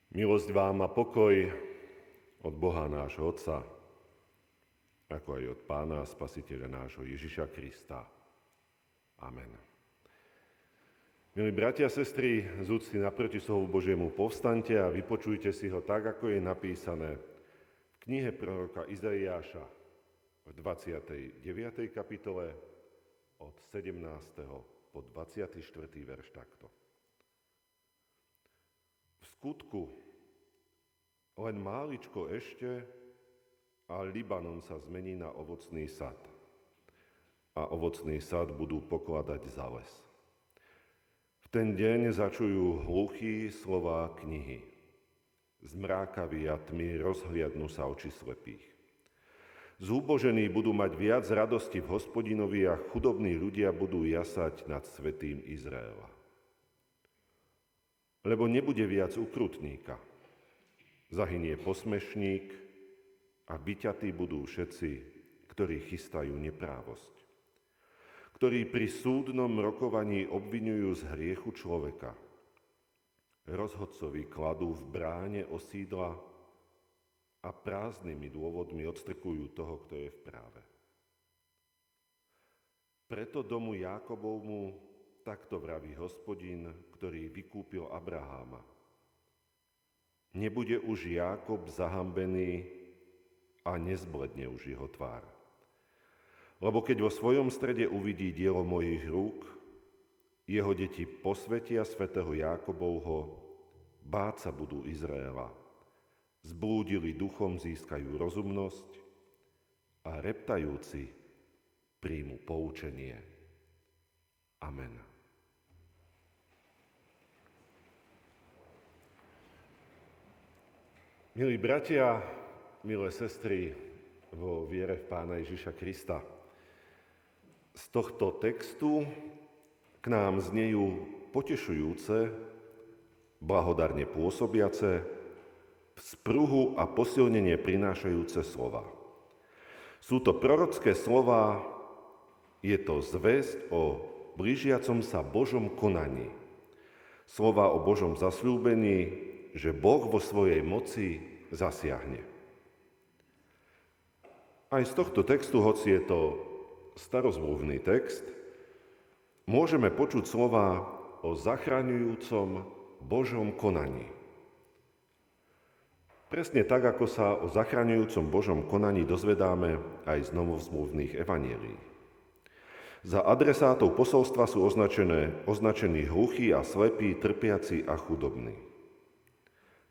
Milosť vám a pokoj od Boha nášho Otca, ako aj od Pána a Spasiteľa nášho Ježiša Krista. Amen. Milí bratia a sestry, z úcty naproti slovu Božiemu povstaňte a vypočujte si ho tak, ako je napísané v knihe proroka Izaiáša v 29. kapitole od 17. po 24. verš takto. V skutku len máličko ešte a Libanon sa zmení na ovocný sad. A ovocný sad budú pokladať za les. V ten deň začujú hluchí slová knihy. Zmrákaví a tmy rozhliadnú sa oči slepých. Zúbožení budú mať viac radosti v Hospodinovi a chudobní ľudia budú jasať nad svätým Izraela. Lebo nebude viac ukrutníka. Zahynie posmešník a vyťatí budú všetci, ktorí chystajú neprávosť. Ktorí pri súdnom rokovaní obviňujú z hriechu človeka. Rozhodcovi kladú v bráne osídla a prázdnymi dôvodmi odstrkujú toho, kto je v práve. Preto domu Jákobovmu takto vraví Hospodin, ktorý vykúpil Abraháma. Nebude už Jákob zahambený a nezbledne už jeho tvár. Lebo keď vo svojom strede uvidí dielo mojich rúk, jeho deti posvetia svätého Jákobovho, báť sa budú Izraela. Zblúdili duchom získajú rozumnosť a reptajúci príjmu poučenie. Amen. Milí bratia, milé sestry vo viere v Pána Ježiša Krista, z tohto textu k nám znejú potešujúce, blahodarne pôsobiace, spruhu a posilnenie prinášajúce slova. Sú to prorocké slova, je to zvesť o blížiacom sa Božom konaní. Slova o Božom zasľúbení, že Boh vo svojej moci zasiahne. Aj z tohto textu, hoci je to starozmluvný text, môžeme počuť slova o zachraňujúcom Božom konaní. Presne tak, ako sa o zachraňujúcom Božom konaní dozvedáme aj z novozmluvných evanjelií. Za adresátov posolstva sú označení hluchí a slepí, trpiaci a chudobní.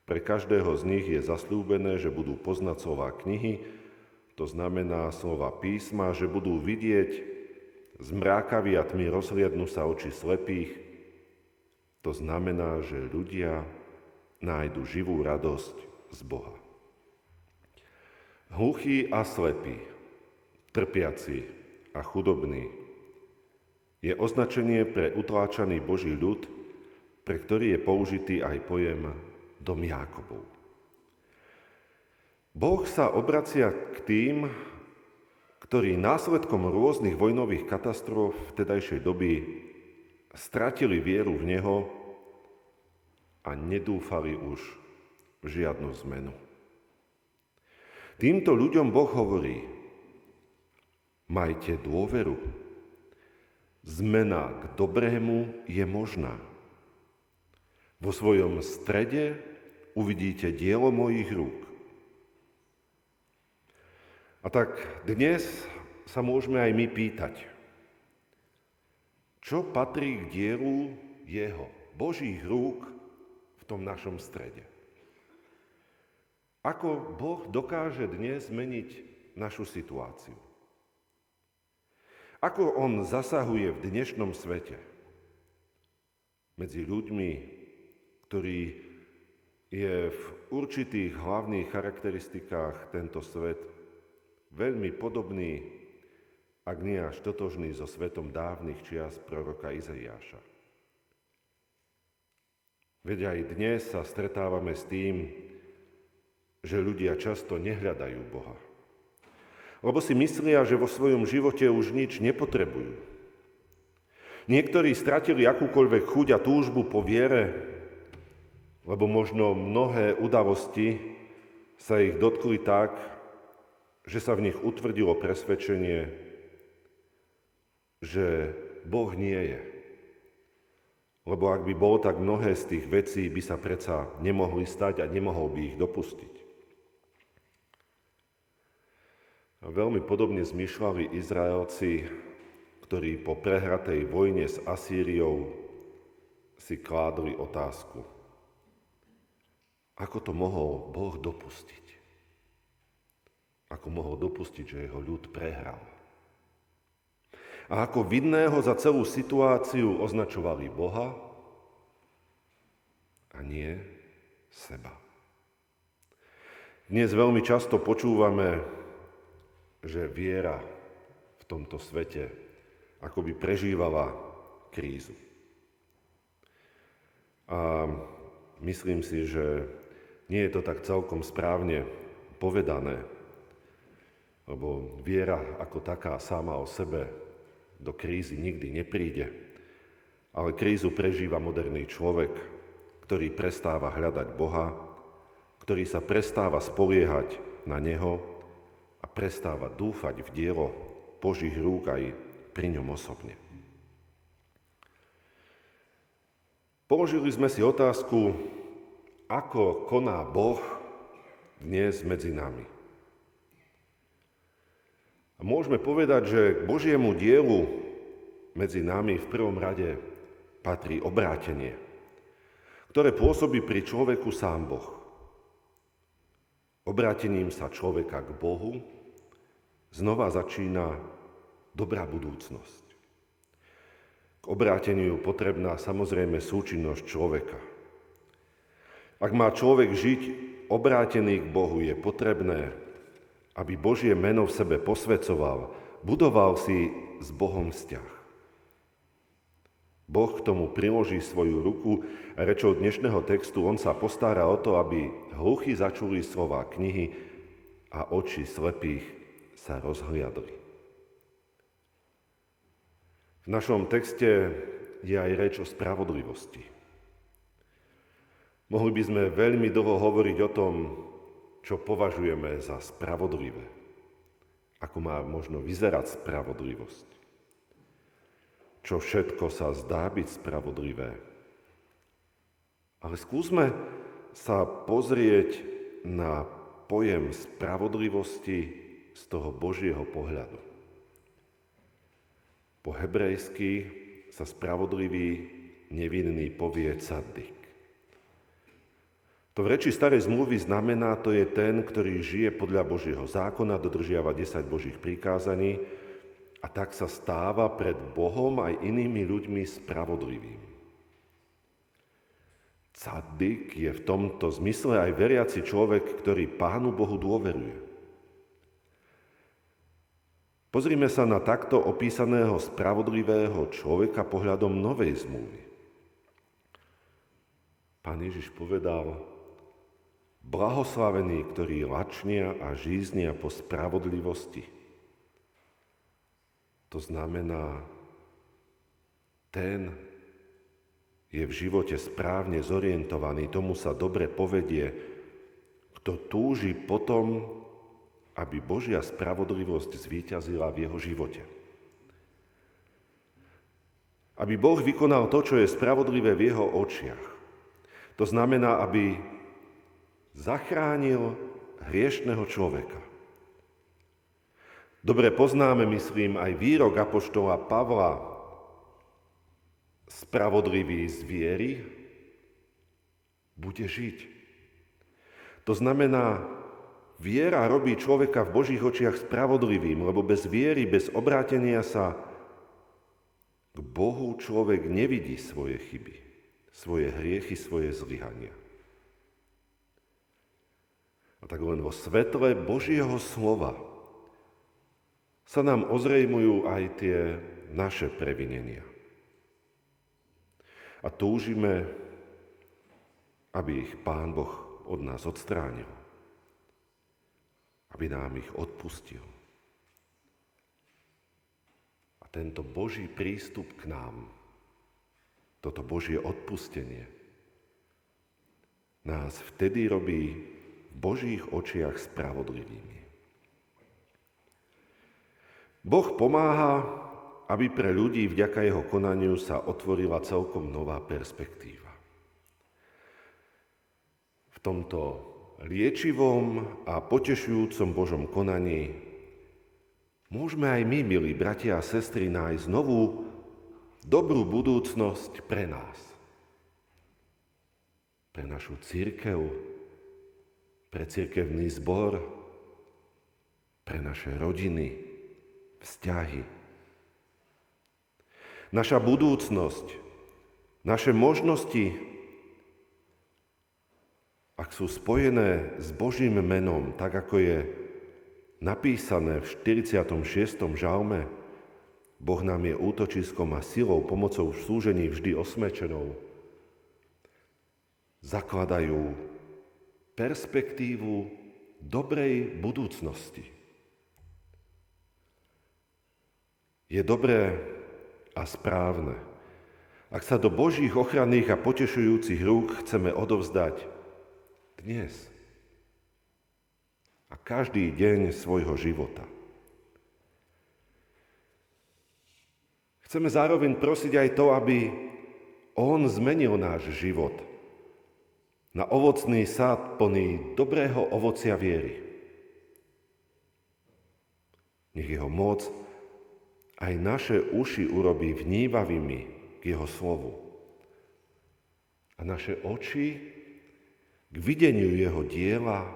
Pre každého z nich je zasľúbené, že budú poznať slová knihy, to znamená slova písma, že budú vidieť, zmrákaví a tmy rozhliadnú sa oči slepých, to znamená, že ľudia nájdu živú radosť z Boha. Hluchí a slepí, trpiaci a chudobní je označenie pre utláčaný Boží ľud, pre ktorý je použitý aj pojem dom Jákobov. Boh sa obracia k tým, ktorí následkom rôznych vojnových katastrof vtedajšej doby stratili vieru v Neho a nedúfali už v žiadnu zmenu. Týmto ľuďom Boh hovorí: majte dôveru. Zmena k dobrému je možná. Vo svojom strede uvidíte dielo mojich rúk. A tak dnes sa môžeme aj my pýtať, čo patrí k dielu jeho, Božích rúk v tom našom strede? Ako Boh dokáže dnes zmeniť našu situáciu? Ako on zasahuje v dnešnom svete medzi ľuďmi, ktorý je v určitých hlavných charakteristikách tento svet veľmi podobný, ak nie až totožný so svetom dávnych čias proroka Izaiáša. Veď aj dnes sa stretávame s tým, že ľudia často nehľadajú Boha. Lebo si myslia, že vo svojom živote už nič nepotrebujú. Niektorí stratili akúkoľvek chuť a túžbu po viere, lebo možno mnohé udalosti sa ich dotkli tak, že sa v nich utvrdilo presvedčenie, že Boh nie je. Lebo ak by bol, tak mnohé z tých vecí by sa predsa nemohli stať a nemohol by ich dopustiť. A veľmi podobne zmýšľali Izraelci, ktorí po prehratej vojne s Asýriou si kládli otázku. Ako to mohol Boh dopustiť? Ako mohol dopustiť, že jeho ľud prehral? A ako vinného za celú situáciu označovali Boha a nie seba. Dnes veľmi často počúvame, že viera v tomto svete akoby prežívala krízu. A myslím si, že nie je to tak celkom správne povedané, lebo viera ako taká sama o sebe do krízy nikdy nepríde, ale krízu prežíva moderný človek, ktorý prestáva hľadať Boha, ktorý sa prestáva spoliehať na Neho a prestáva dúfať v dielo Božích rúk aj pri ňom osobne. Položili sme si otázku, ako koná Boh dnes medzi nami. A môžeme povedať, že k Božiemu dielu medzi nami v prvom rade patrí obrátenie, ktoré pôsobí pri človeku sám Boh. Obrátením sa človeka k Bohu znova začína dobrá budúcnosť. K obráteniu potrebná samozrejme súčinnosť človeka. Ak má človek žiť obrátený k Bohu, je potrebné, aby Božie meno v sebe posväcoval, budoval si s Bohom vzťah. Boh k tomu priloží svoju ruku a rečou dnešného textu on sa postará o to, aby hluchí začuli slová knihy a oči slepých sa rozhliadli. V našom texte je aj reč o spravodlivosti. Mohli by sme veľmi dlho hovoriť o tom, čo považujeme za spravodlivé. Ako má možno vyzerať spravodlivosť. Čo všetko sa zdá byť spravodlivé. Ale skúsme sa pozrieť na pojem spravodlivosti z toho Božieho pohľadu. Po hebrejsky sa spravodlivý nevinný povie tzaddik. To v reči starej zmluvy znamená, to je ten, ktorý žije podľa Božieho zákona, dodržiava 10 Božích prikázaní a tak sa stáva pred Bohom aj inými ľuďmi spravodlivým. Tzaddik je v tomto zmysle aj veriaci človek, ktorý Pánu Bohu dôveruje. Pozrime sa na takto opísaného spravodlivého človeka pohľadom novej zmluvy. Pán Ježiš povedal: blahoslavení, ktorí lačnia a žíznia po spravodlivosti. To znamená, ten je v živote správne zorientovaný, tomu sa dobre povedie, kto túži potom, aby Božia spravodlivosť zvíťazila v jeho živote. Aby Boh vykonal to, čo je spravodlivé v jeho očiach. To znamená, aby zachránil hriešného človeka. Dobre poznáme, myslím, aj výrok apoštola Pavla: spravodlivý z viery bude žiť. To znamená, viera robí človeka v Božích očiach spravodlivým, lebo bez viery, bez obrátenia sa k Bohu človek nevidí svoje chyby, svoje hriechy, svoje zlyhania. A tak len vo svetle Božieho slova sa nám ozrejmujú aj tie naše previnenia. A túžime, aby ich Pán Boh od nás odstránil. Aby nám ich odpustil. A tento Boží prístup k nám, toto Božie odpustenie, nás vtedy robí v Božích očiach spravodlivými. Boh pomáha, aby pre ľudí vďaka jeho konaniu sa otvorila celkom nová perspektíva. V tomto liečivom a potešujúcom Božom konaní môžeme aj my, milí bratia a sestry, nájsť novú, dobrú budúcnosť pre nás. Pre našu cirkev, pre cirkevný zbor, pre naše rodiny, vzťahy. Naša budúcnosť, naše možnosti, ak sú spojené s Božím menom, tak ako je napísané v 46. žalme, Boh nám je útočiskom a silou, pomocou v slúžení vždy osmečenou, zakladajú perspektívu dobrej budúcnosti. Je dobré a správne, ak sa do Božích ochranných a potešujúcich rúk chceme odovzdať dnes a každý deň svojho života. Chceme zároveň prosiť aj to, aby On zmenil náš život na ovocný sad plný dobrého ovocia viery. Nech jeho moc aj naše uši urobí vnívavými k jeho slovu a naše oči k videniu jeho diela,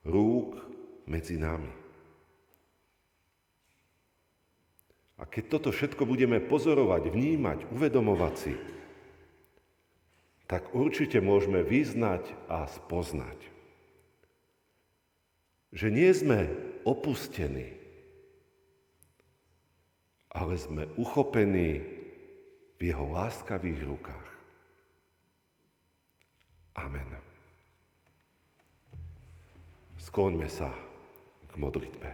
rúk medzi nami. A keď toto všetko budeme pozorovať, vnímať, uvedomovať si, tak určite môžeme vyznať a spoznať, že nie sme opustení, ale sme uchopení v jeho láskavých rukách. Amen. Skloňme sa k modlitbe.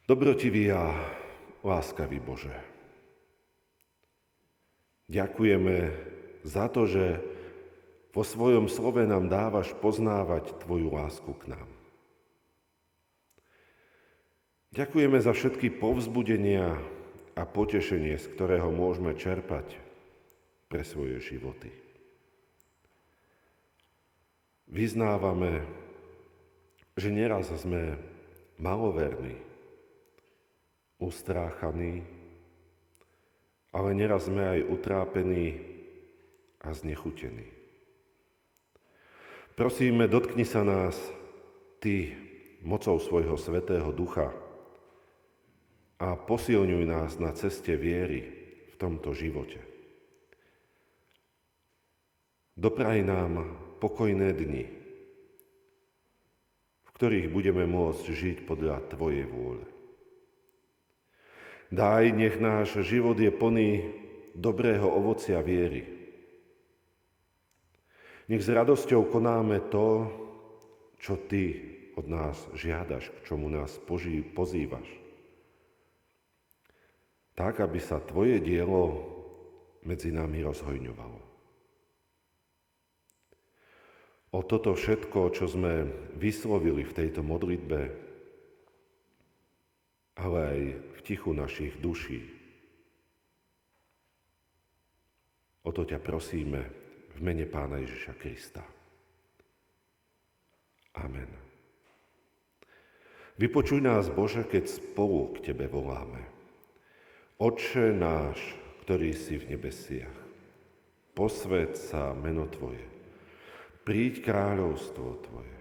Dobrotivý a láskavý Bože, ďakujeme za to, že vo svojom slove nám dávaš poznávať tvoju lásku k nám. Ďakujeme za všetky povzbudenia a potešenie, z ktorého môžeme čerpať pre svoje životy. Vyznávame, že neraz sme maloverní, ustráchaní, ale neraz sme aj utrápení a znechutení. Prosíme, dotkni sa nás Ty mocou svojho Svätého Ducha a posilňuj nás na ceste viery v tomto živote. Dopraj nám pokojné dni, v ktorých budeme môcť žiť podľa Tvojej vôle. Daj, nech náš život je plný dobrého ovocia viery. Nech s radosťou konáme to, čo Ty od nás žiadaš, k čomu nás pozývaš. Tak, aby sa Tvoje dielo medzi nami rozhojňovalo. O toto všetko, čo sme vyslovili v tejto modlitbe, ale aj v tichu našich duší. O to ťa prosíme v mene Pána Ježiša Krista. Amen. Vypočuj nás, Bože, keď spolu k Tebe voláme. Otče náš, ktorý si v nebesiach, posväť sa meno Tvoje, príď kráľovstvo Tvoje,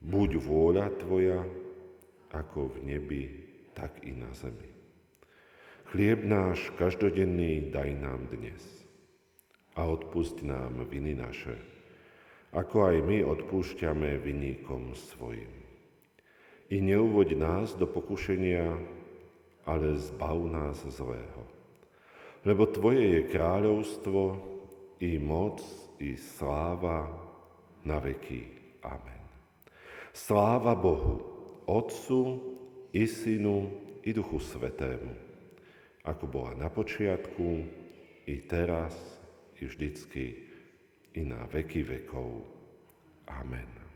buď vôľa Tvoja, ako v nebi, tak i na zemi. Chlieb náš každodenný daj nám dnes a odpusť nám viny naše, ako aj my odpúšťame vinníkom svojim. I neuvoď nás do pokušenia, ale zbav nás zlého. Lebo Tvoje je kráľovstvo, i moc, i sláva na veky. Amen. Sláva Bohu, Otcu, i Synu, i Duchu Svätému, ako bola na počiatku, i teraz, i vždycky, i na veky vekov. Amen.